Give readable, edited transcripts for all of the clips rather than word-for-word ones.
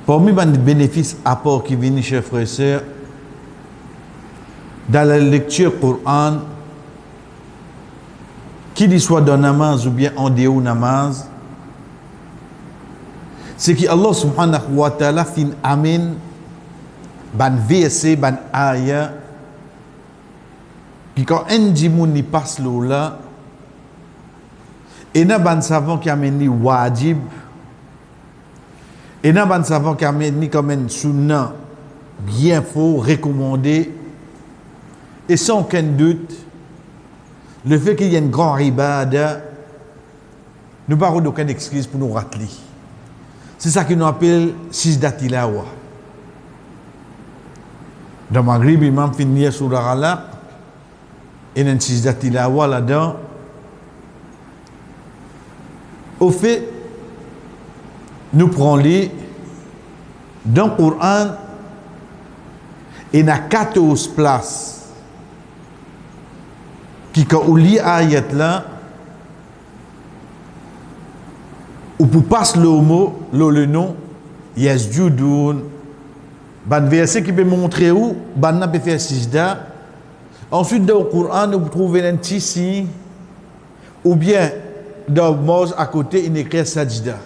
Parmi les bénéfices, apports qui viennent, chers frères et sœurs, dans la lecture Coran, qu'il soit dans namaz ou bien en dehors namaz, c'est que Allah subhanahu wa ta'ala fin amin ban verset, ban ayat, qui quand un dimoun n'y passe là, et n'a ban savant qui amène ni wajib, et n'a ban savant qui amène ni comme un sunna bien faux, recommandé, et sans aucun doute, le fait qu'il y ait une grande ibada, nous n'avons d'aucune excuse pour nous rater. C'est ça qu'on appelle Sijda Tilawa. Dans Maghrib, l'imam finit sur la Alaq, et il y a une Sijda Tilawa là-dedans. Au fait, nous prenons les dans le Coran, il y a 14 places qui, quand on lit l'ayat là, ou pour passer le mot, le nom, yasjudun, ban verset qui peut montrer où, ban n'a peut faire sijda. Ensuite, dans le Coran, nous trouvons un petit signe, ou bien, dans Mose à côté, il écrit sajda.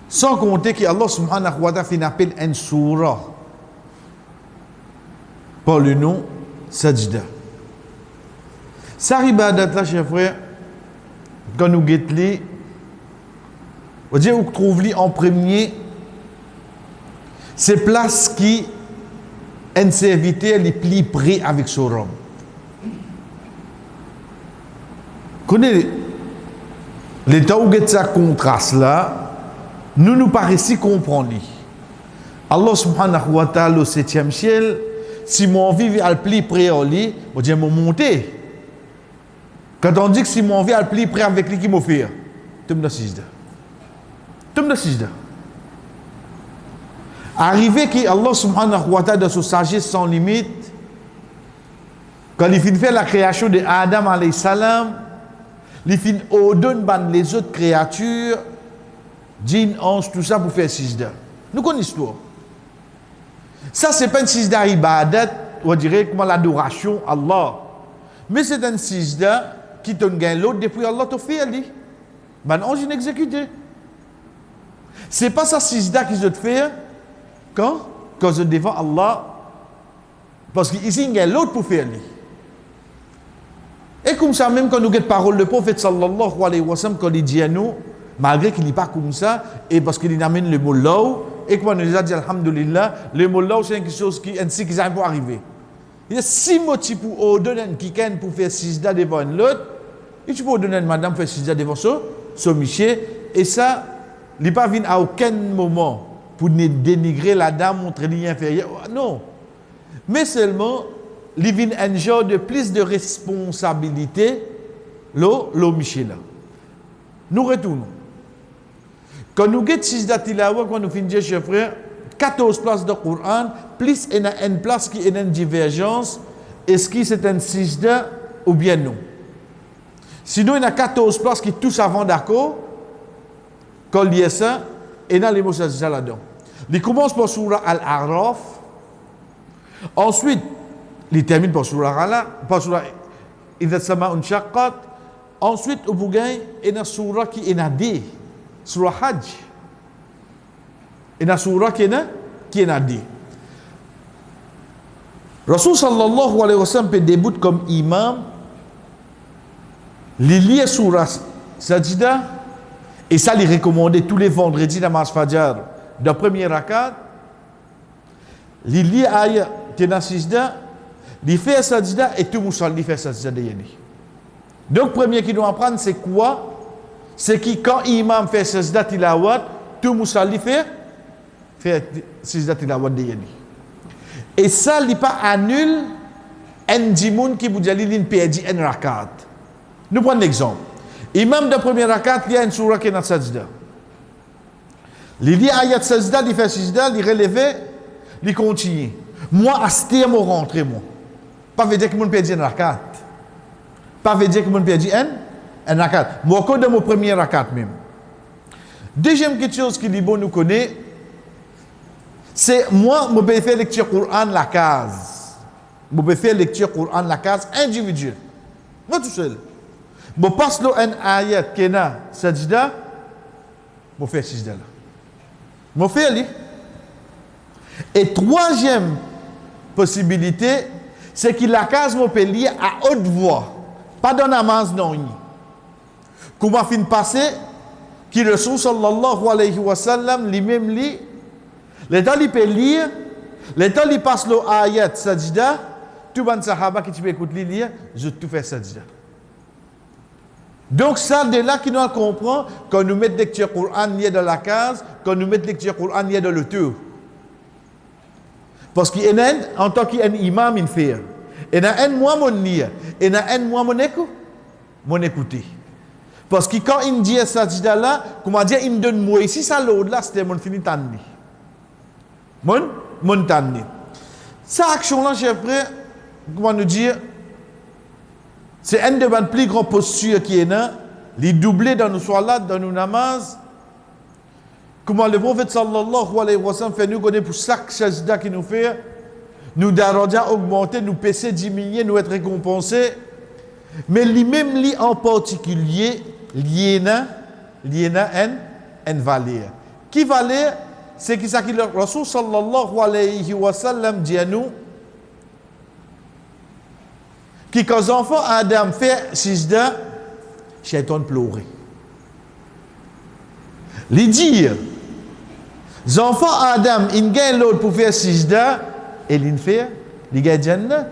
Sans compter qu'Allah subhanahu wa ta'ala appelle un surah par le nom sajda. Ça ibadat là, chers frères, quand nous guettons, on dit qu'on trouve en premier, ces places qui un serviteur les plus près avec son homme. Connaissez les temps où ça contraste là, nous paraissons comprendre. Allah subhanahu wa ta'ala au 7e ciel, si mon vie est le plus près au lit, on dit mon monter. Quand on dit que si mon vie est le plus près avec lui qui m'a fait, tu me sijda. Tu me sijda. Arrivé que Allah subhanahu wa ta'ala de sa sagesse sans limite, quand il finit faire la création de Adam alayhi salam, il finit ordonne les autres créatures, djinn, anges, tout ça pour faire sijda. Nous connaissons l'histoire. Ça, c'est pas une sijda ibadat, on dirait comme l'adoration à Allah. Mais c'est un sijda qui te gagne l'autre depuis Allah te fait ali. Ben ange exécuté. C'est pas ça sijda qui se fait quand je devant Allah parce qu'ici il y a l'autre pour faire ali. Et comme ça même quand nous avons parole du prophète sallallahu alayhi wa sallam quand il dit à nous malgré qu'il n'est pas comme ça et parce qu'il amène le mot là et quand on nous a dit alhamdulillah le mot là c'est quelque chose qui ainsi qui va arriver. Il y a 6 motifs pour donner un kiken pour faire sijda devant l'autre. Et tu peux donner une madame faire sijda devant son monsieur. Et ça, il n'est pas venu à aucun moment pour dénigrer la dame, montrer l'y inférieur. Non. Mais seulement, il vient un genre de plus de responsabilité, le monsieur là. Nous retournons. Quand nous avons sijda tilawa, quand nous finissons, chers frères, 14 places de Coran, plus il y a une place qui est une divergence, est-ce que c'est un sijda ou bien non? Sinon, il y a 14 places qui tous avant d'accord, quand il y a ça, et il y a les mots sajda là-dedans. Il commence par Surah Al-A'raf, ensuite, il termine par Surah Al-A'raf, par Surah Idha Sama'un Shaqqat, ensuite, au Bougain, il y a Surah qui est nadé, Surah Hajj. Il y a Surah qui est nadé. Rasul sallallahu alayhi wa sallam peut débuter comme imam, il lit Surah Sajda, et ça, il recommandait tous les vendredis dans Namaz Fajr, de premier rakat, il lit ayat Tena Sajda, il fait Sajda, et tout le monde fait Sajda de Yeni. Donc, premier qui doit apprendre, c'est quoi? C'est que quand imam fait Sajda Tilawat, tout le monde fait Sajda Tilawat de Yeni. Et ça, il n'est pas annule un djimoun qui vous dit qu'il perdit un rakat. Nous prenons l'exemple. Imam de premier rakat, il y a une surah qui est dans sajda. Il lit ayat sajda, il fait sajda, il relève, il continue. Moi, à ce terme, je rentre, moi. Pas veut dire que je perdis un rakat. Pas veut dire que je perdis un rakat. Moi, quand de mon premier rakat même. Deuxième quelque chose qui est bon nous connaît, c'est moi, je peux faire lecture Coran la case. Je peux faire lecture Coran la case individuelle. Moi tout seul. Je passe le un ayat qui est là, sajda, je fais sajda là. Je fais ali. Et troisième possibilité, c'est que la case me peut lire à haute voix. Pas dans la masse non. Comment fin passer, qui le Rasul sallallahu alayhi wa sallam, lui-même lit, les temps il peut lire, les temps il passe le ayat sajda, tout le sahaba qui tu peux écouter lire, je tout fais sajda. Donc ça, de là qui nous comprend, quand nous mettons lecture Coran lié dans la case, quand nous mettons lecture Coran lié dans le tour. Parce qu'il y a en tant qu'imam, il fait. Il y a un mois mon lire, il y a un mois mon écouter. Parce que quand il dit ça là, comment dire, il me donne moi ici, ça l'autre là, c'était mon fini tanni. Mon tanni. Cette action-là, j'ai après, comment nous dire, c'est une de mes plus grandes postures qui est là, les doubler dans nos soirs dans nos namazes. Comment le prophète sallallahu alayhi wa sallam fait nous connaître pour chaque sajda qu'il nous fait, nous daraja augmenter, nous PC diminuer, nous être récompensés. Mais lui-même, lui en particulier, liena en valeur. Qui valeur? C'est qui ça qui le Rasul sallallahu alayhi wa sallam dit à nous, qui quand enfant Adam fait sajda, Shaitan pleurait. Les dire, les enfants Adam, ils gagnent l'autre pour faire sajda, et ils fait, ils gagnent Jannah.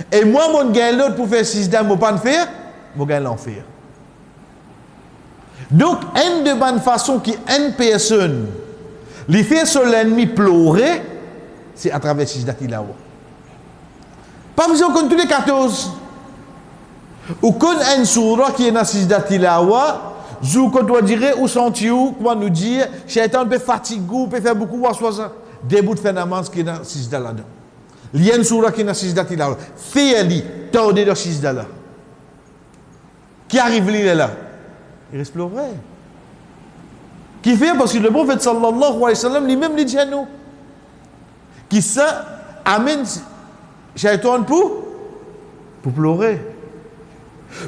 Et moi, je gagne l'autre pour faire sajda, je ne pas faire, je gagne l'enfer. Donc, une de bonnes façons qui une personne, les fait sur l'ennemi pleurer, c'est à travers sajda tilawa. Pas besoin qu'on tous les 14. Ou qu'on a une surah qui est dans sajda tilawa, zou qu'on doit dire, ou sentir, comment nous dire, Shaitan peut fatiguer, peut faire beaucoup, ou soit début de phénomène qui est dans sajda là-dedans. Il y a une surah qui est dans sajda tilawa. Fais-le, tordez dans sajda là. Qui arrive là? Il reste pleurer. Qui fait parce que le prophète sallallahu alayhi wa sallam lui-même dit à nous qui ça amène Shaitan pour pleurer.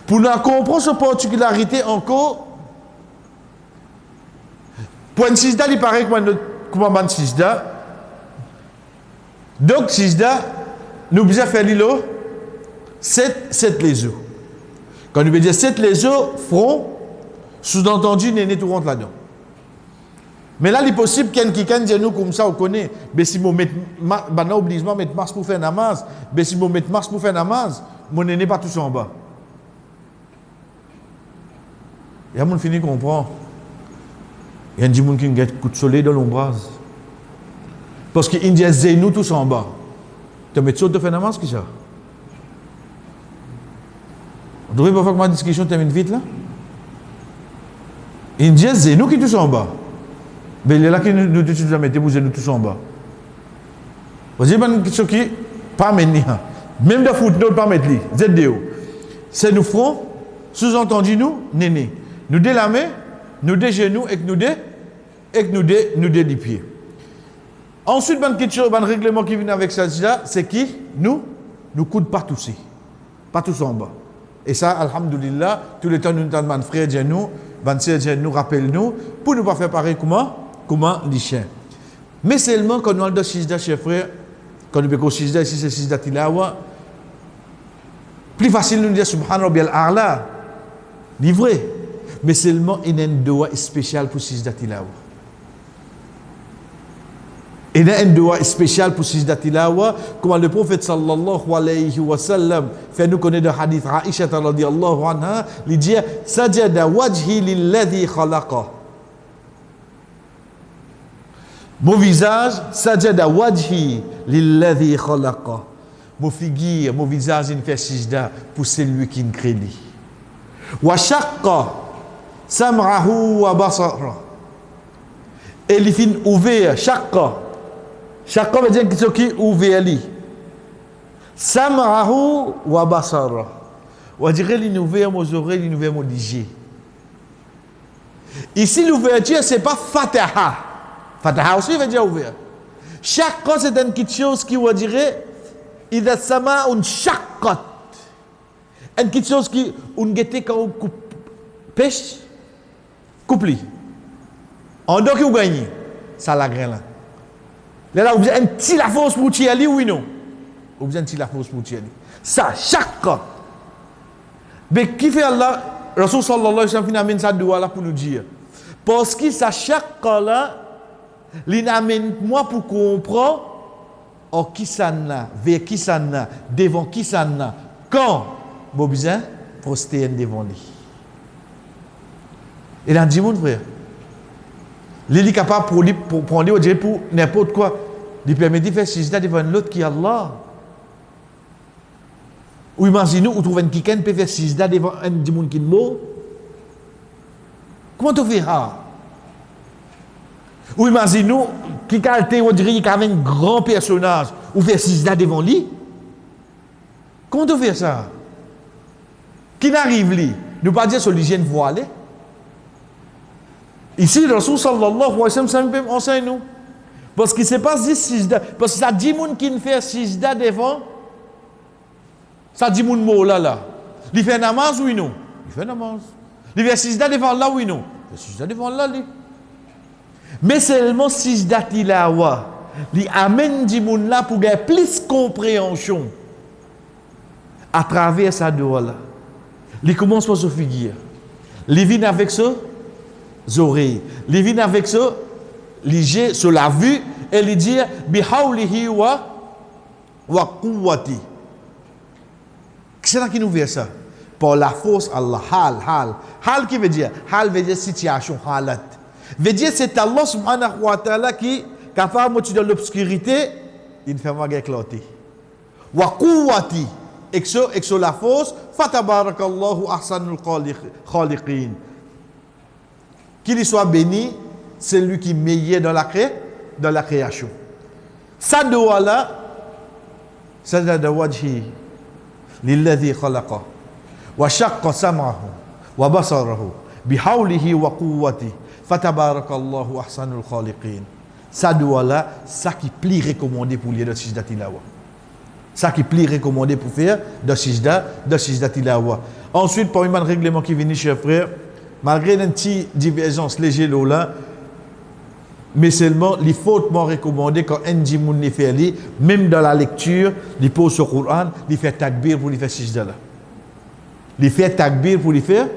Pour nous comprendre cette particularité encore, pour une sijda, il paraît comme un sijda. Donc sijda, nous devons faire l'îlot 7 les eaux. Quand nous veut dire 7 les eaux, front, sous-entendu, néné tout rentre là-dedans. Mais là, il est possible qu'il y ait quelqu'un qui dit nous comme ça, on connaît. Mais si on met obligement mettre masque pour faire namaz, mais si on met masque pour faire namaz, mon néné pas tout en bas. Il y a des gens qui finissent comprendre. Il y a des gens qui ont un coup de soleil dans l'ombrage. Parce qu'ils disent nous tous en bas. Tu mets ça de faire namaz, qui ça? On devrait pas faire que ma discussion termine vite là. Ils disent nous qui tous en bas. Mais il est là qui nous dit mettez vous nous tous en bas. Vous avez une question qui pas maintenant. Même de footnote pas mettre li. ZDO. C'est nous front, sous-entendu nous, néné. Nous dé la main, nous dé genoux et nous dé les pieds. Ensuite, un règlement qui vient avec ça, c'est qui nous coude pas tous. Pas tous en bas. Et ça, alhamdoulilah, tous les temps nous demandons frère nous, nous rappelle-nous, pour ne pas faire pareil comment les chiens. Mais seulement quand nous avons des sijda chez frère, quand nous avons sijda ici, c'est sijda tilawa, plus facile nous dire subhan rabbiyal a'la, livré. Mais seulement il y a un doigt spécial pour sijda tilawa. Il y a un doigt spécial pour sijda tilawa, comme le prophète sallallahu alayhi wa sallam fait nous connaître le hadith Aisha radhiyallahu anha, il dit sajada wajhi lilladhi khalaqa. Mon visage, sajada wajhi lilladhi khalaqa. Mon figure, mon visage, il fait sijda pour celui qui me crée. Wa shaqqa sam'ahu wa basara. Et il fin ouvert, shaqqa. Shaqqa veut dire que ce qui ouvert li. Sam'ahu wa basara. On dirait qu'il ouvert mes oreilles, il ouvert mon diger. Ici, l'ouverture, ce n'est pas Fataha. Fataha aussi veut dire ouvert. Chaque fois, c'est une petite chose qui vous dirait, il y a sama une chakkot. Une petite chose qui, on guette quand on coupe, pêche, coupe-li. En dehors, vous gagnez. Ça la graine là. Là, vous avez un petit la force pour tirer, oui, non? Vous avez un petit la force pour tirer. Ça, chaque cas. Mais qui fait Allah, Rasul sallallahu alayhi wa sallam, amène ça doigt là pour nous dire. Parce que ça, chaque cas là, il amène moi pour comprendre, en qui ça n'a, vers qui ça n'a, devant qui ça n'a, quand, vous avez besoin, proster devant lui. Et là, dit mon frère, il est capable pour prendre pour n'importe quoi. Il permet de faire sujda devant l'autre qui est Allah. Ou imaginez-nous, vous trouvez quelqu'un qui peut faire sujda devant un monde qui est mort. Comment tu fais ça? Ou imaginez-nous, quelqu'un qui a un grand personnage, ou fait sujda devant lui. Comment tu fais ça? Qui n'arrive lui? Nous pas dire sur l'hygiène voilée. Ici, le Rasul sallallahu alayhi wa sallam enseigne nous. Parce qu'il ne s'est pas dit sijda. Parce que ça dit moun qui ne fait sijda devant. Ça dit moun mot là. Il fait namaz oui non? Il fait namaz. Il fait sijda devant là oui non? Il fait sijda devant là lui. Mais seulement sijda tilawa. Il amène dit moun là pour gagner plus compréhension. À travers sa doigt là. Il commence par se figure. Il vient avec ça. Oreilles. Il vient avec ça, il gère sur la vue et il dit bihaulihi wa quwwati. C'est là qui nous vient ça. Par la force Allah, hal. Hal qui veut dire? Hal veut dire situation, halat. Veut dire c'est Allah subhanahu wa ta'ala qui est capable de dans l'obscurité, il fait moi éclater. Wa quwwati. Et que la force, fatabarakallahu ahsanul khaliqin. Qu'il soit béni, c'est lui qui est meilleur dans la création. Ça doit là, sajada wajhi lilladhi khalaqa wa shaqqa sam'ahu wa basarahu bihawlihi wa quwwati fatabarakallahu ahsanul khaliqin. Ça doit là, ça qui plie recommandé pour lier de sijda tilawa. Ça qui plie recommandé pour faire de sijda tilawa. Ensuite, parmi les règlements qui viennent, chers frères, malgré une petite divergence légère là, mais seulement les fautement recommandé quand un djimoun ne fait li, même dans la lecture, il pose sur le Coran, il fait takbir pour lui faire sijda là. Il fait takbir pour lui faire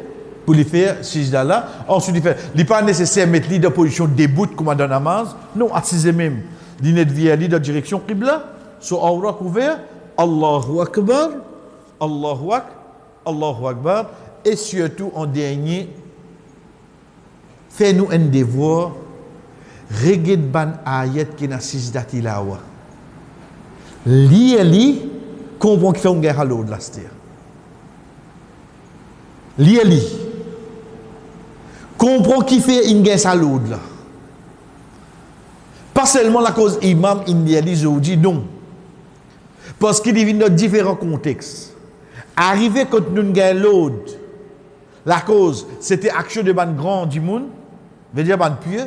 sijda là. Ensuite il n'est pas nécessaire de mettre lui dans position debout comme dans namaz, non, assise même. Il n'est pas dans direction qibla, sur aura couvert, Allahu akbar, Allahu akbar, et surtout en dernier, fais-nous un devoir, regarde ban ayat qui n'a sijda tilawa. Li, comprend qu'il fait un guerre à l'eau de la terre. Li, comprend qu'il fait une guerre à l'eau de là. Pas seulement la cause imam indiali, je vous dis non. Parce qu'il vient dans différents contextes. Arrivé quand nous gagnons l'autre, la cause, c'était action de ban grand du monde, veut dire ban pieux.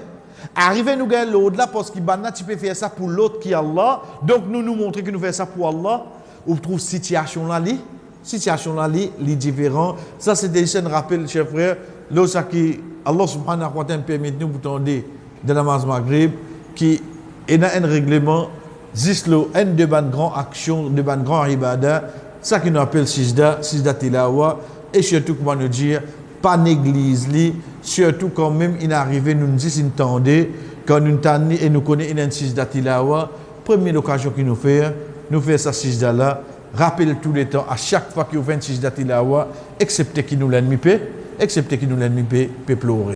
Arrivé nous gagnons l'autre là parce que tu peux faire ça pour l'autre qui est Allah. Donc nous montrons que nous faisons ça pour Allah. On trouve situation là, les différents. Ça c'était un rappel, chers frères, là qui Allah subhanahu wa ta'ala permet nous pour tendre de la namaz maghrib qui est un règlement zislo un de ban grand action, de ban grand ibadah. Ça qui nous appelle sijda tilawa, et surtout, comment nous dire, pas négliger, surtout quand même il arrive, nous nous disons, quand nous t'en et nous connaissons une sijda tilawa, première occasion qu'il nous fait ça sijda là, rappelle tout le temps, à chaque fois qu'il fait une sijda tilawa, excepté qu'il nous l'ennemi peut pleurer.